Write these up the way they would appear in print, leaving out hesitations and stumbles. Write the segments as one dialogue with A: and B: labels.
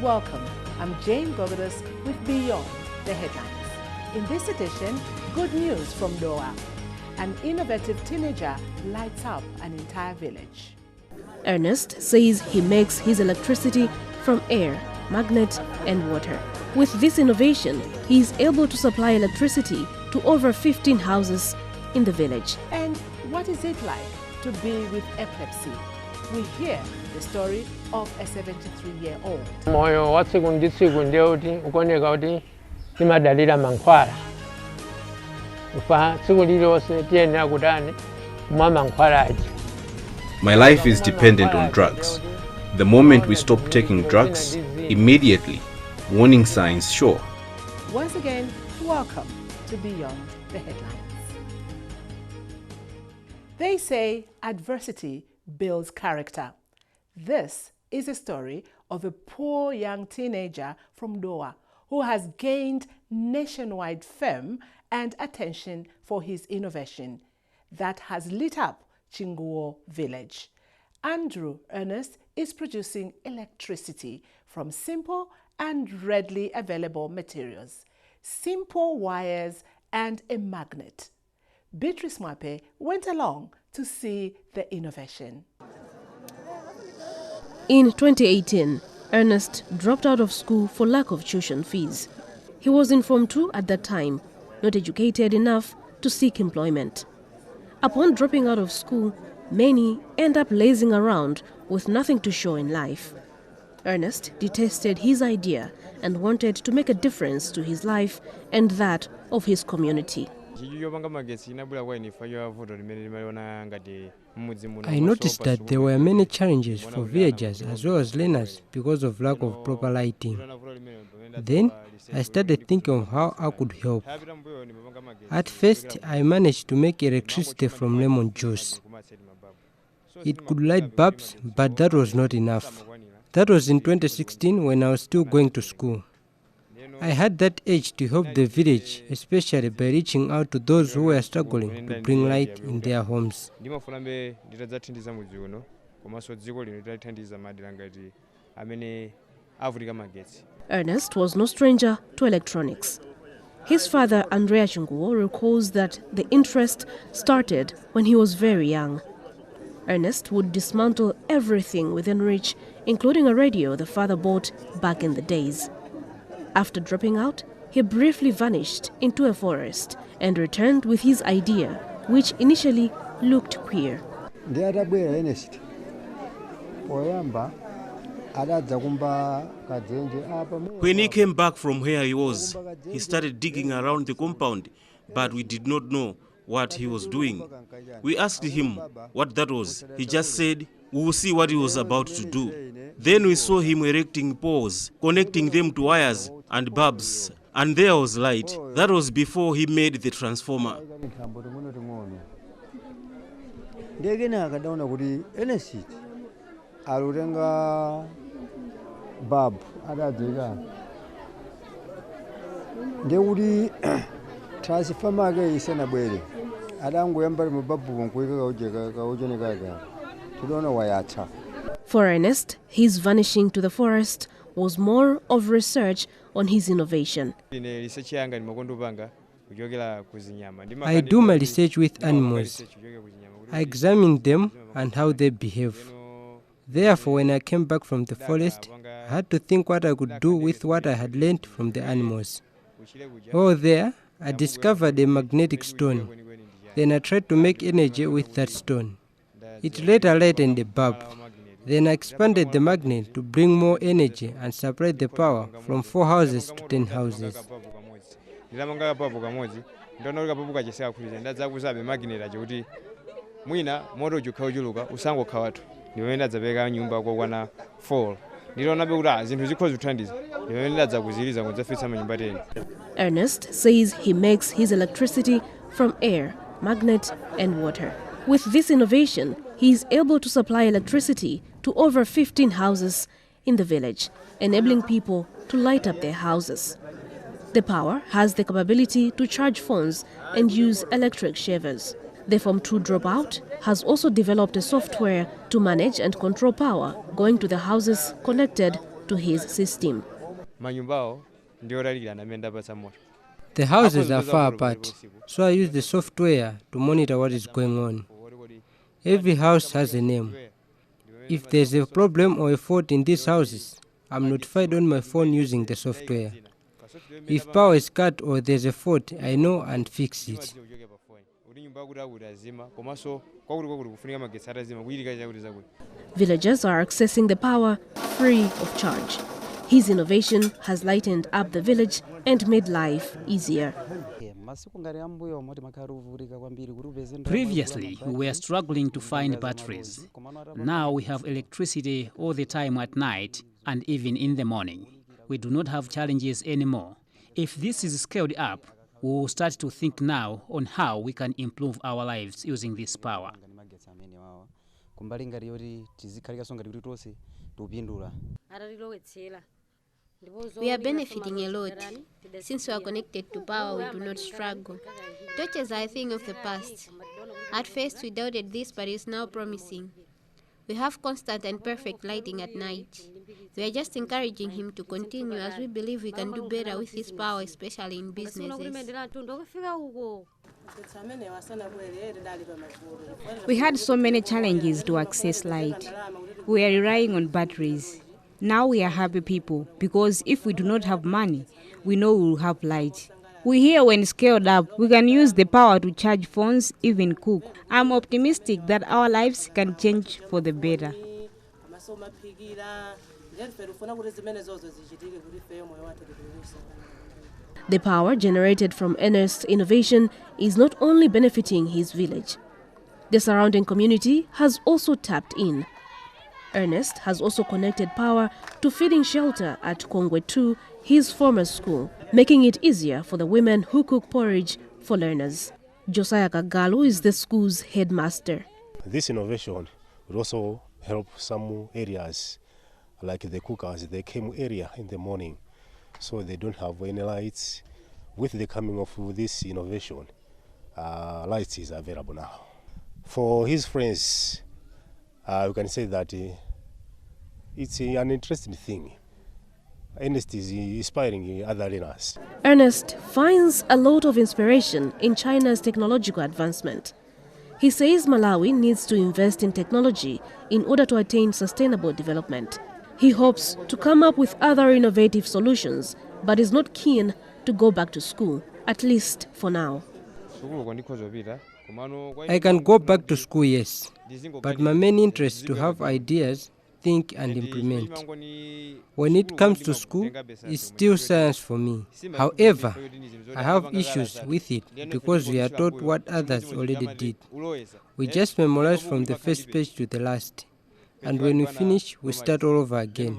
A: Welcome, I'm Jane Gogodas with Beyond the Headlines. In this edition, good news from Dowa. An innovative teenager lights up an entire village.
B: Ernest says he makes his electricity from air, magnet and water. With this innovation, he is able to supply electricity to over 15 houses in the village.
A: And what is it like to be with epilepsy? We hear the story of a 73-year-old.
C: Moyo wa tsiku ndi tsiku ndiyoti ukoneka kuti timadalira mankhwala. Kufa tsiku lililonse tiyenera kutani kumwa mankhwalaji.
D: My life is dependent on drugs. The moment we stop taking drugs, immediately warning signs show.
A: Once again, welcome to Beyond the Headlines. They say adversity builds character. This is a story of a poor young teenager from Dowa who has gained nationwide fame and attention for his innovation that has lit up Chinguo village. Andrew Ernest is producing electricity from simple and readily available materials, simple wires and a magnet. Beatrice Mwape went along to see the innovation.
B: In 2018, Ernest dropped out of school for lack of tuition fees. He was in Form 2 at that time, not educated enough to seek employment. Upon dropping out of school, many end up lazing around with nothing to show in life. Ernest detested his idea and wanted to make a difference to his life and that of his community.
E: I noticed that there were many challenges for villagers as well as learners because of lack of proper lighting. Then I started thinking of how I could help. At first, I managed to make electricity from lemon juice. It could light bulbs, but that was not enough. That was in 2016 when I was still going to school. I had that urge to help the village, especially by reaching out to those who were struggling to bring light in their homes.
B: Ernest was no stranger to electronics. His father, Andrea Chinguo, recalls that the interest started when he was very young. Ernest would dismantle everything within reach, including a radio the father bought back in the days. After dropping out, he briefly vanished into a forest and returned with his idea, which initially looked queer.
F: When he came back from where he was, he started digging around the compound, but we did not know what he was doing. We asked him what that was. He just said, "We will see what he was about to do." Then we saw him erecting poles, connecting them to wires and bulbs, and there was light. That was before he made the transformer.
B: For Ernest, his vanishing to the forest was more of research on his innovation.
E: I do my research with animals. I examine them and how they behave. Therefore, when I came back from the forest, I had to think what I could do with what I had learned from the animals. While there, I discovered a magnetic stone. Then I tried to make energy with that stone. It later lightened the bulb. Then I expanded the magnet to bring more energy and supply the power from 4 houses to 10 houses.
B: Ernest says he makes his electricity from air, magnet and water. With this innovation, he is able to supply electricity to over 15 houses in the village, enabling people to light up their houses. The power has the capability to charge phones and use electric shavers. The Form 2 dropout has also developed a software to manage and control power going to the houses connected to his system.
E: The houses are far apart, so I use the software to monitor what is going on. Every house has a name. If there's a problem or a fault in these houses, I'm notified on my phone using the software. If power is cut or there's a fault, I know and fix it.
B: Villagers are accessing the power free of charge. His innovation has lightened up the village and made life easier.
G: Previously, we were struggling to find batteries. Now we have electricity all the time at night and even in the morning. We do not have challenges anymore. If this is scaled up, we will start to think now on how we can improve our lives using this power.
H: We are benefiting a lot. Since we are connected to power, we do not struggle. Torches are a thing of the past. At first, we doubted this, but it's now promising. We have constant and perfect lighting at night. We are just encouraging him to continue, as we believe we can do better with his power, especially in businesses.
I: We had so many challenges to access light. We are relying on batteries. Now we are happy people, because if we do not have money, we know we will have light. We hear when scaled up, we can use the power to charge phones, even cook. I'm optimistic that our lives can change for the better.
B: The power generated from Ernest's innovation is not only benefiting his village. The surrounding community has also tapped in. Ernest has also connected power to feeding shelter at Kongwe 2, his former school, making it easier for the women who cook porridge for learners. Josiah Kagalu is the school's headmaster.
J: This innovation will also help some areas, like the cookers, they came area in the morning, so they don't have any lights. With the coming of this innovation, lights is available now. For his friends, you can say that it's an interesting thing. Ernest is inspiring other learners.
B: Ernest finds a lot of inspiration in China's technological advancement. He says Malawi needs to invest in technology in order to attain sustainable development. He hopes to come up with other innovative solutions, but is not keen to go back to school, at least for now.
E: I can go back to school, yes, but my main interest is to have ideas, think and implement. When it comes to school, it's still science for me. However, I have issues with it because we are taught what others already did. We just memorize from the first page to the last, and when we finish, we start all over again.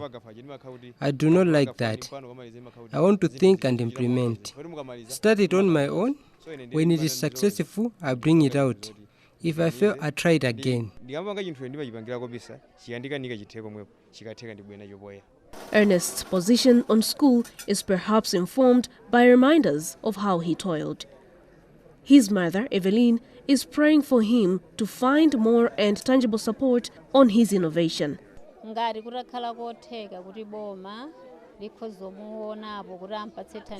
E: I do not like that. I want to think and implement. Start it on my own. When it is successful, I bring it out. If I fail, I try it again.
B: Ernest's position on school is perhaps informed by reminders of how he toiled. His mother, Evelyn, is praying for him to find more and tangible support on his innovation.
K: I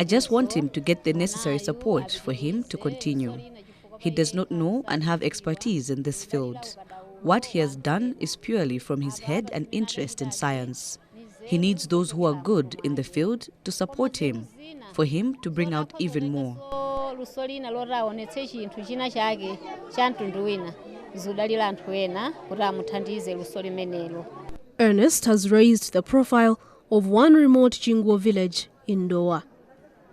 K: just want him to get the necessary support for him to continue. He does not know and have expertise in this field. What he has done is purely from his head and interest in science. He needs those who are good in the field to support him, for him to bring out even more.
B: Ernest has raised the profile of one remote Chingwo village in Dowa.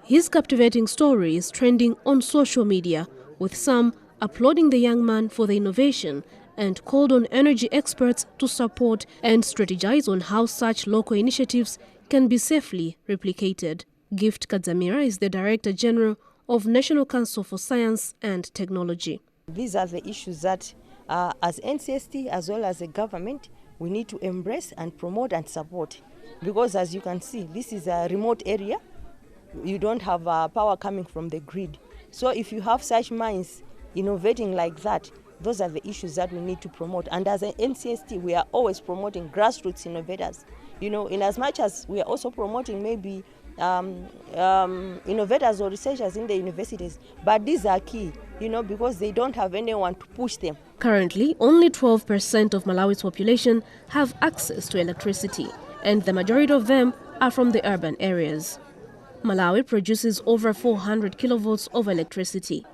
B: His captivating story is trending on social media, with some applauding the young man for the innovation and called on energy experts to support and strategize on how such local initiatives can be safely replicated. Gift Kadzamira is the Director General of National Council for Science and Technology.
L: These are the issues that as NCST as well as the government, we need to embrace and promote and support. Because as you can see, this is a remote area. You don't have power coming from the grid. So if you have such minds innovating like that, those are the issues that we need to promote. And as an NCST, we are always promoting grassroots innovators in as much as we are also promoting maybe innovators or researchers in the universities, but these are key, because they don't have anyone to push them.
B: Currently, only 12% of Malawi's population have access to electricity, and the majority of them are from the urban areas. Malawi produces over 400 kilovolts of electricity.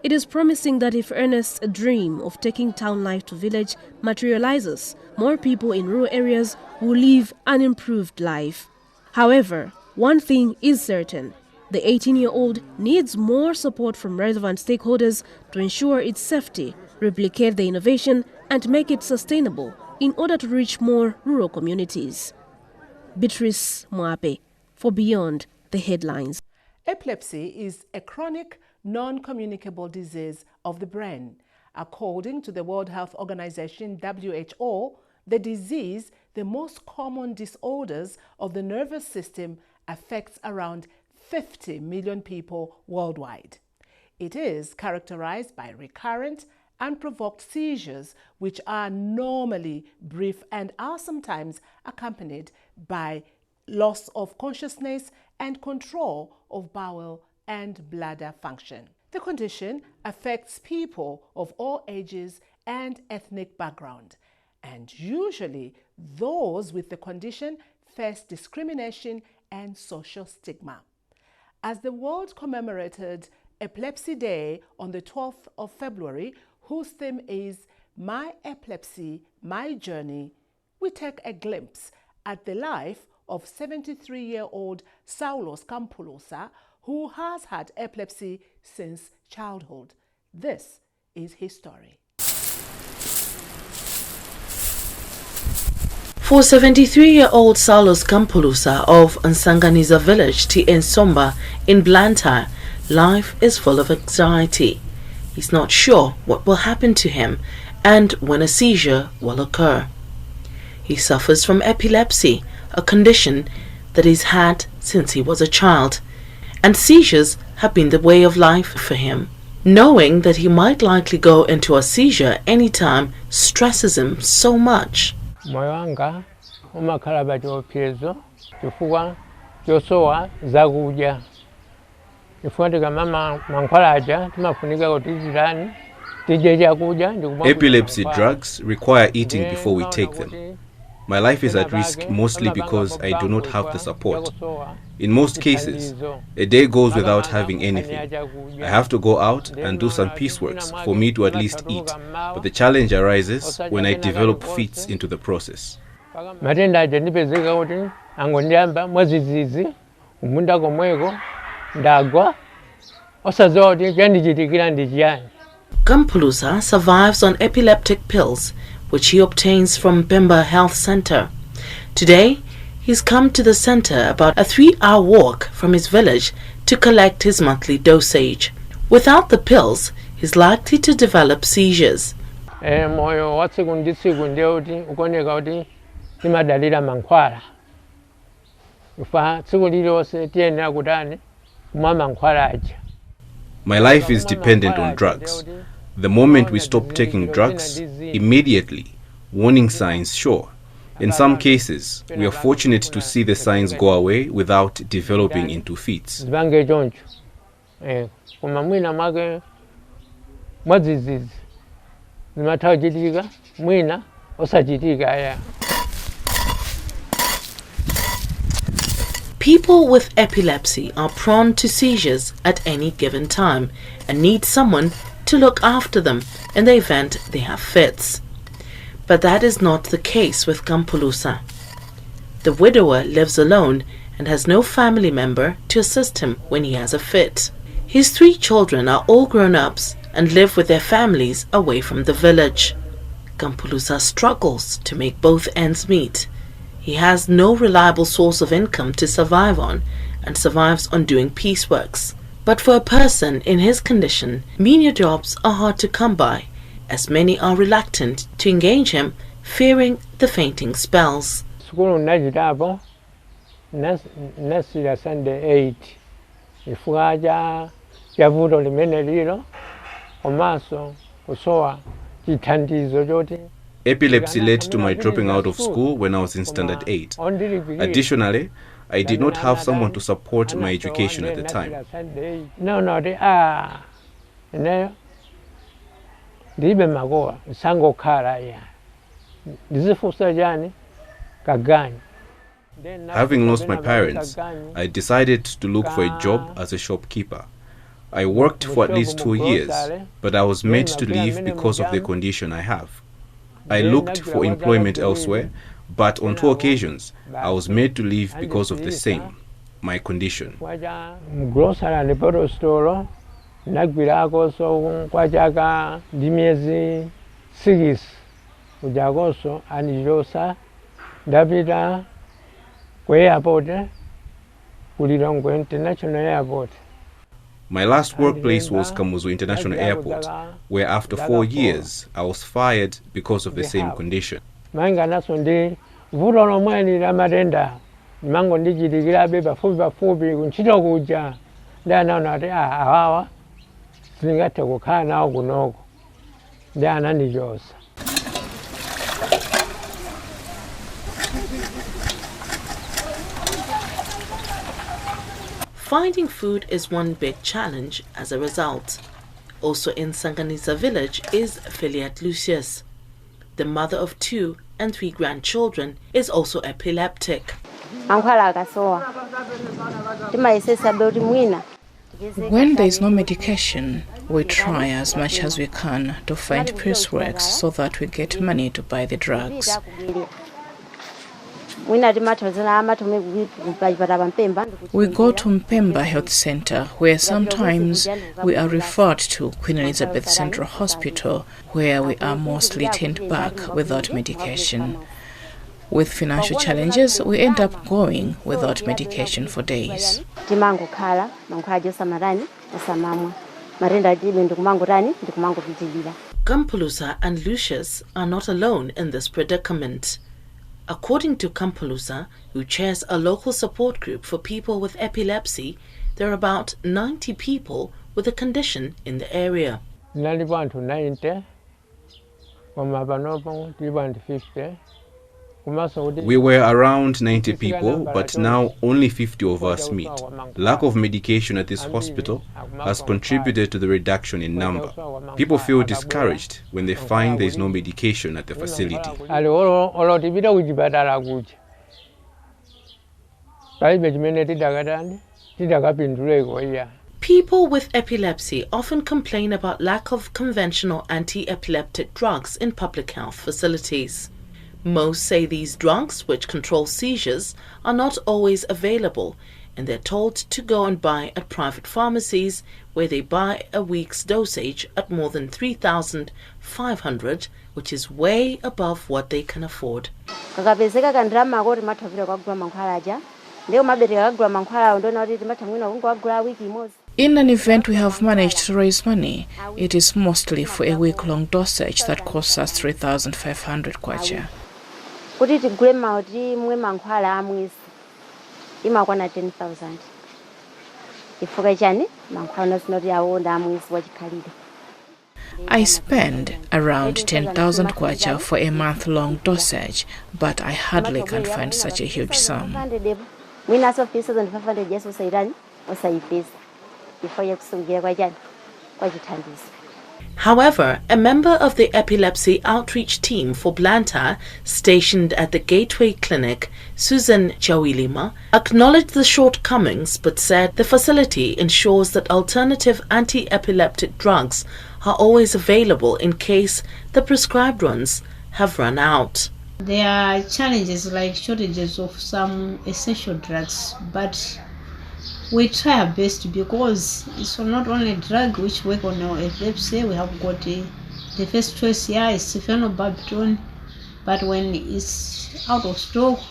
B: It is promising that if Ernest's dream of taking town life to village materializes, more people in rural areas will live an improved life. However, one thing is certain: the 18-year-old needs more support from relevant stakeholders to ensure its safety, replicate the innovation, and make it sustainable in order to reach more rural communities. Beatrice Mwape for Beyond the Headlines.
A: Epilepsy is a chronic, non-communicable disease of the brain. According to the World Health Organization, WHO, the disease, the most common disorders of the nervous system, affects around 50 million people worldwide. It is characterized by recurrent, unprovoked seizures, which are normally brief and are sometimes accompanied by loss of consciousness and control of bowel and bladder function. The condition affects people of all ages and ethnic background, and usually those with the condition face discrimination and social stigma. As the world commemorated Epilepsy Day on the 12th of February, whose theme is My Epilepsy, My Journey, we take a glimpse at the life of 73-year-old Saulos Kampulusa, who has had epilepsy since childhood. This is his story.
M: For 73-year-old Saulos Kampulusa of Nsanganiza village, Ensomba in Blantyre, life is full of anxiety. He's not sure what will happen to him and when a seizure will occur. He suffers from epilepsy, a condition that he's had since he was a child, and seizures have been the way of life for him. Knowing that he might likely go into a seizure anytime stresses him so much.
C: Moyo wanga umakhala bachopyezo chifukwa chosowa zakudya chifukwa tikamama mankhwalaja timafunika kuti tirani tidye chakudya.
D: Epilepsy drugs require eating before we take them. My life is at risk mostly because I do not have the support. In most cases, a day goes without having anything. I have to go out and do some pieceworks for me to at least eat, but the challenge arises when I develop fits into the process.
M: Kampulusa survives on epileptic pills, which he obtains from Pemba Health Center. Today, he's come to the center about a 3-hour walk from his village to collect his monthly dosage. Without the pills, he's likely to develop seizures.
D: My life is dependent on drugs. The moment we stop taking drugs, immediately warning signs show. In some cases, we are fortunate to see the signs go away without developing into fits.
M: People with epilepsy are prone to seizures at any given time and need someone to look after them in the event they have fits. But that is not the case with Kampulusa. The widower lives alone and has no family member to assist him when he has a fit. His 3 children are all grown-ups and live with their families away from the village. Kampulusa struggles to make both ends meet. He has no reliable source of income to survive on and survives on doing pieceworks. But for a person in his condition, menial jobs are hard to come by, as many are reluctant to engage him, fearing the fainting spells.
D: Epilepsy led to my dropping out of school when I was in standard 8. Additionally, I did not have someone to support my education at the time. Having lost my parents, I decided to look for a job as a shopkeeper. I worked for at least 2 years, but I was made to leave because of the condition I have. I looked for employment elsewhere, but on 2 occasions, I was made to leave because of the same, my condition. My last workplace was Kamuzu International Airport, where after 4 years, I was fired because of the same condition.
M: Finding food is one big challenge as a result. Also in Sanganisa village is Filiat Lucius. The mother of 2 and 3 grandchildren is also epileptic.
N: When there is no medication, we try as much as we can to find pieceworks so that we get money to buy the drugs. We go to Mpemba Health Center, where sometimes we are referred to Queen Elizabeth Central Hospital, where we are mostly turned back without medication. With financial challenges, we end up going without medication for days.
M: Kampulusa and Lucius are not alone in this predicament. According to Kampulusa, who chairs a local support group for people with epilepsy, there are about 90 people with the condition in the area.
D: We were around 90 people, but now only 50 of us meet. Lack of medication at this hospital has contributed to the reduction in number. People feel discouraged when they find there is no medication at the facility.
M: People with epilepsy often complain about lack of conventional anti-epileptic drugs in public health facilities. Most say these drugs, which control seizures, are not always available, and they're told to go and buy at private pharmacies, where they buy a week's dosage at more than 3,500, which is way above what they can afford.
N: In an event we have managed to raise money, it is mostly for a week-long dosage that costs us 3,500 kwacha. I spend around 10,000 kwacha for a month-long dosage, but I hardly can find such a huge sum.
M: However, a member of the epilepsy outreach team for Blantyre, stationed at the Gateway Clinic, Susan Chawilima, acknowledged the shortcomings but said the facility ensures that alternative anti-epileptic drugs are always available in case the prescribed ones have run out.
O: There are challenges like shortages of some essential drugs, but we try our best because it's not only a drug which work on our epilepsy. We have got the first choice here is phenobarbital, but when it's out of stock,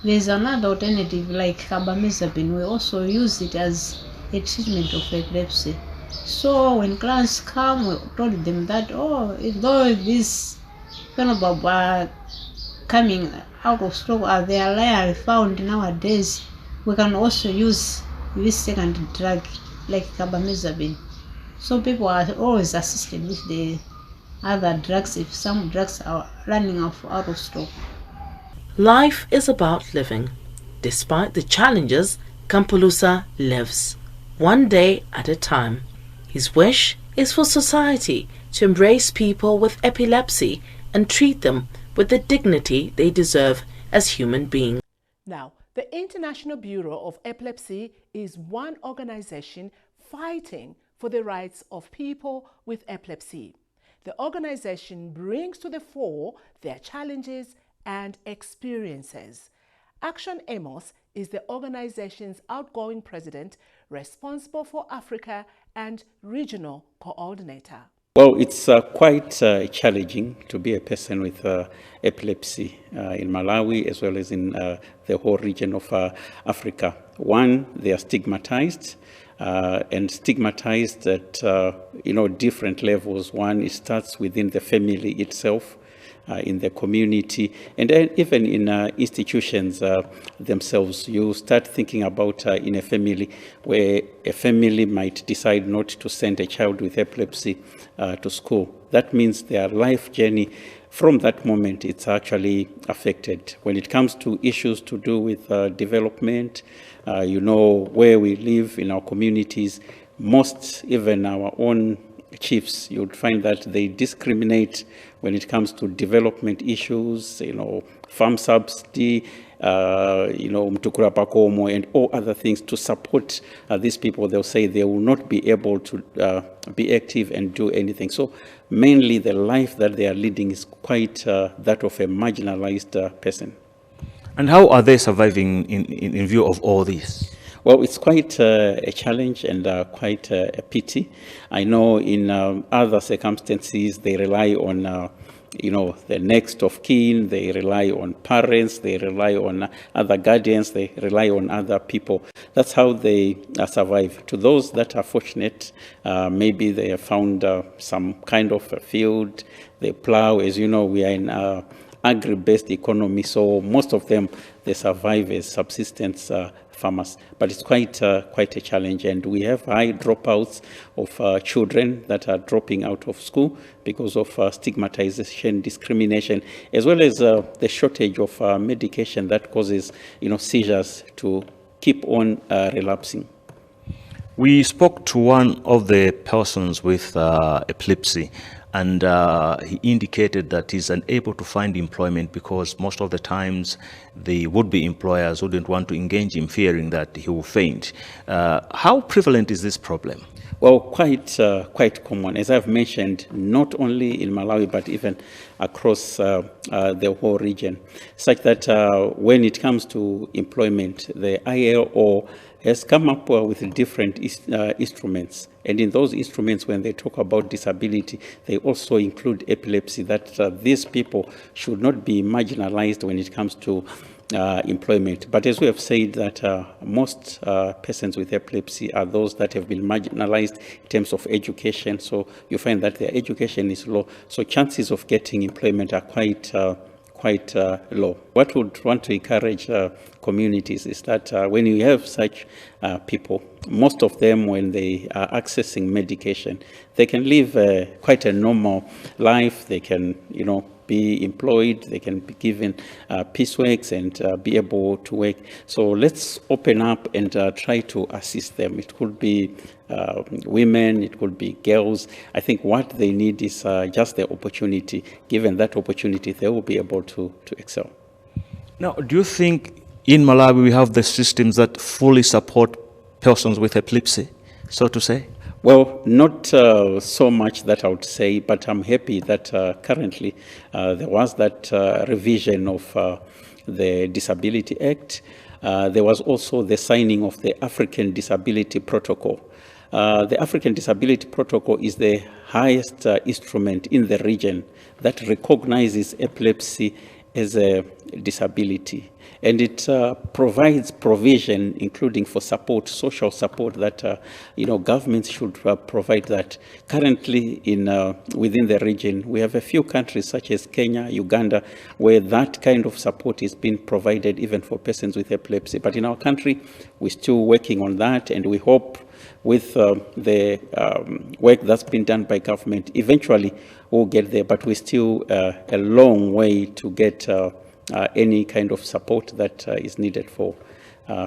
O: there's another alternative like carbamazepine. We also use it as a treatment of epilepsy. So when clients come, we told them that, though these phenobarb are coming out of stock, they are rarely found nowadays, we can also use this second drug like carbamazepine. So people are always assisted with the other drugs if some drugs are running out of stock.
M: Life is about living. Despite the challenges, Kampulusa lives, one day at a time. His wish is for society to embrace people with epilepsy and treat them with the dignity they deserve as human beings.
A: Now, the International Bureau of Epilepsy is one organization fighting for the rights of people with epilepsy. The organization brings to the fore their challenges and experiences. Action Amos is the organization's outgoing president, responsible for Africa and regional coordinator.
P: Well, it's quite challenging to be a person with epilepsy in Malawi as well as in the whole region of Africa. One, they are stigmatized and stigmatized at different levels. One, it starts within the family itself, in the community, and then even in institutions themselves. You start thinking about in a family where a family might decide not to send a child with epilepsy to school. That means their life journey from that moment, it's actually affected. When it comes to issues to do with development, where we live in our communities, most, even our own chiefs, you would find that they discriminate when it comes to development issues, farm subsidy, Mtukura Pakomo, and all other things to support these people. They'll say they will not be able to be active and do anything. So mainly the life that they are leading is quite that of a marginalized person.
Q: And how are they surviving in view of all this?
P: Well, it's quite a challenge and quite a pity. I know in other circumstances they rely on the next of kin, they rely on parents, they rely on other guardians, they rely on other people. That's how they survive. To those that are fortunate, maybe they have found some kind of a field, they plow. As you know, we are in agri-based economy, so most of them, they survive as subsistence farmers. But it's quite a challenge, and we have high dropouts of children that are dropping out of school because of stigmatization, discrimination, as well as the shortage of medication that causes seizures to keep on relapsing.
Q: We spoke to one of the persons with epilepsy, and he indicated that he's unable to find employment because most of the times the would-be employers wouldn't want to engage him, fearing that he will faint. How prevalent is this problem?
P: Well, quite common. As I've mentioned, not only in Malawi, but even across the whole region, such that when it comes to employment, the ILO has come up with different instruments. And in those instruments, when they talk about disability, they also include epilepsy, that these people should not be marginalized when it comes to employment. But as we have said, that most persons with epilepsy are those that have been marginalized in terms of education. So you find that their education is low. So chances of getting employment are quite low. What we would want to encourage communities is that when you have such people, most of them, when they are accessing medication, they can live quite a normal life. They can, be employed, they can be given pieceworks and be able to work. So let's open up and try to assist them. It could be women, it could be girls. I think what they need is just the opportunity. Given that opportunity, they will be able to excel.
Q: Now, do you think in Malawi we have the systems that fully support persons with epilepsy, so to say?
P: Well, not so much that I would say, but I'm happy that currently there was that revision of the Disability Act. There was also the signing of the African Disability Protocol. The African Disability Protocol is the highest instrument in the region that recognizes epilepsy as a disability. And it provides provision, including for support, social support, that governments should provide that. Currently, within the region, we have a few countries such as Kenya, Uganda, where that kind of support is being provided even for persons with epilepsy. But in our country, we're still working on that, and we hope with the work that's been done by government, eventually we'll get there, but we're still a long way to get any kind of support that is needed for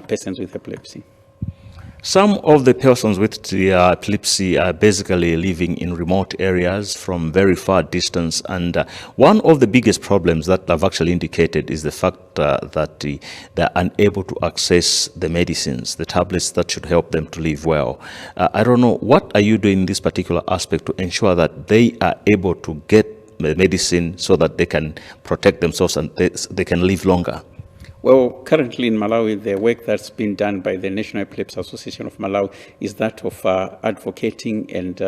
P: persons with epilepsy.
Q: Some of the persons with the epilepsy are basically living in remote areas from very far distance, and one of the biggest problems that I've actually indicated is the fact that they're unable to access the medicines, the tablets that should help them to live well. I don't know, what are you doing in this particular aspect to ensure that they are able to get the medicine so that they can protect themselves and they can live longer?
P: Well, currently in Malawi, the work that's been done by the National Epilepsy Association of Malawi is that of advocating and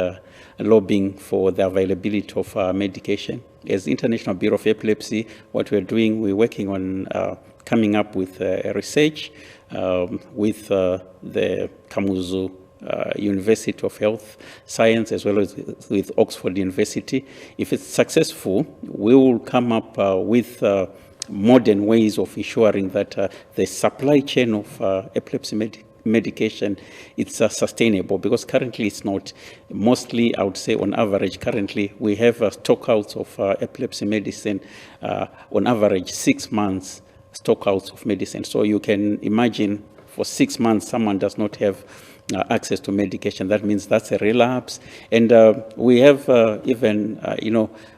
P: lobbying for the availability of medication. As International Bureau of Epilepsy, what we're doing, we're working on coming up with research with the Kamuzu University of Health Science, as well as with Oxford University. If it's successful, we will come up with modern ways of ensuring that the supply chain of epilepsy medication it's sustainable, because currently it's not. Mostly, I would say on average, currently we have stockouts of epilepsy medicine, on average 6 months stockouts of medicine. So you can imagine for 6 months someone does not have access to medication. That means that's a relapse. And we have even,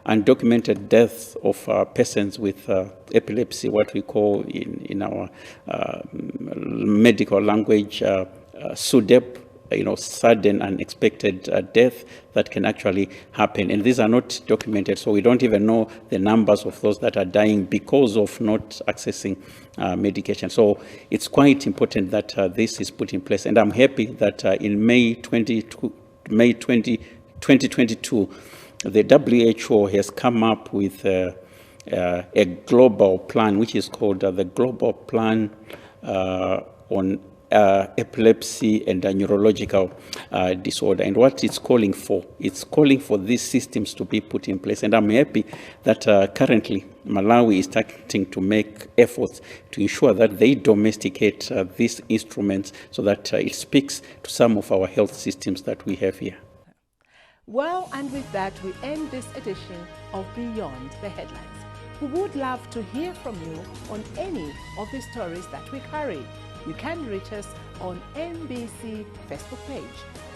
P: undocumented deaths of persons with epilepsy, what we call in our medical language, SUDEP, sudden unexpected death that can actually happen. And these are not documented, so we don't even know the numbers of those that are dying because of not accessing medication. So it's quite important that this is put in place. And I'm happy that in May 2022, the WHO has come up with a global plan, which is called the Global Plan on Epilepsy and neurological disorder. And what it's calling for these systems to be put in place. And I'm happy that currently Malawi is starting to make efforts to ensure that they domesticate these instruments so that it speaks to some of our health systems that we have here.
A: Well, and with that, we end this edition of Beyond the Headlines. We would love to hear from you on any of the stories that we carry. You can reach us on NBC Facebook page.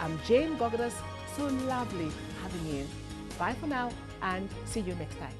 A: I'm Jane Gogodas, so lovely having you. Bye for now and see you next time.